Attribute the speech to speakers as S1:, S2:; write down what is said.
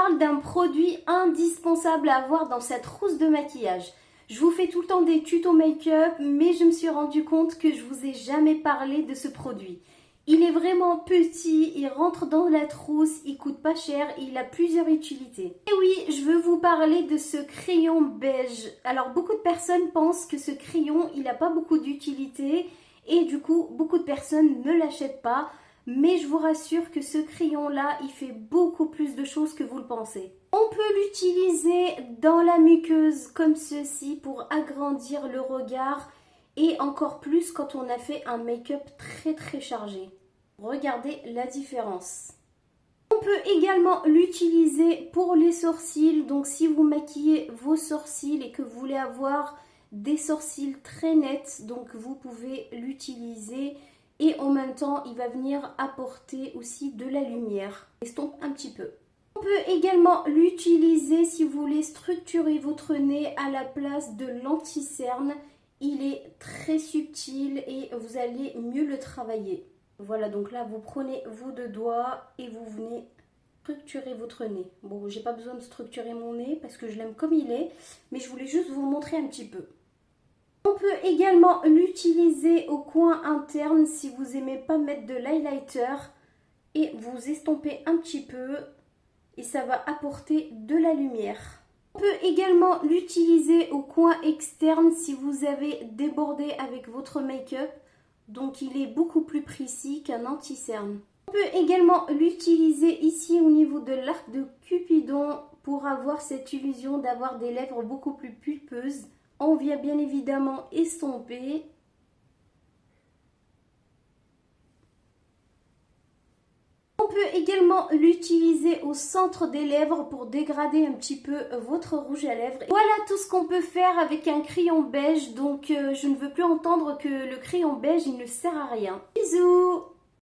S1: parle d'un produit indispensable à avoir dans sa trousse de maquillage. Je vous fais tout le temps des tutos make-up, mais je me suis rendu compte que je vous ai jamais parlé de ce produit. Il est vraiment petit, il rentre dans la trousse, il coûte pas cher, il a plusieurs utilités. Et oui, je veux vous parler de ce crayon beige. Alors beaucoup de personnes pensent que ce crayon, il n'a pas beaucoup d'utilité et du coup, beaucoup de personnes ne l'achètent pas. Mais je vous rassure que ce crayon-là, il fait beaucoup plus de choses que vous le pensez. On peut l'utiliser dans la muqueuse comme ceci pour agrandir le regard et encore plus quand on a fait un make-up très chargé. Regardez la différence. On peut également l'utiliser pour les sourcils. Donc si vous maquillez vos sourcils et que vous voulez avoir des sourcils très nets, donc vous pouvez l'utiliser. Et en même temps, il va venir apporter aussi de la lumière. Estompe un petit peu. On peut également l'utiliser si vous voulez structurer votre nez à la place de l'anti-cerne. Il est très subtil et vous allez mieux le travailler. Voilà, donc là, vous prenez vos deux doigts et vous venez structurer votre nez. Bon, j'ai pas besoin de structurer mon nez parce que je l'aime comme il est, mais je voulais juste vous montrer un petit peu. On peut également l'utiliser au coin interne si vous n'aimez pas mettre de l'highlighter et vous estompez un petit peu et ça va apporter de la lumière. On peut également l'utiliser au coin externe si vous avez débordé avec votre make-up, donc il est beaucoup plus précis qu'un anti-cerne. On peut également l'utiliser ici au niveau de l'arc de Cupidon pour avoir cette illusion d'avoir des lèvres beaucoup plus pulpeuses. On vient bien évidemment estomper. On peut également l'utiliser au centre des lèvres pour dégrader un petit peu votre rouge à lèvres. Voilà tout ce qu'on peut faire avec un crayon beige. Donc je ne veux plus entendre que le crayon beige il ne sert à rien. Bisous!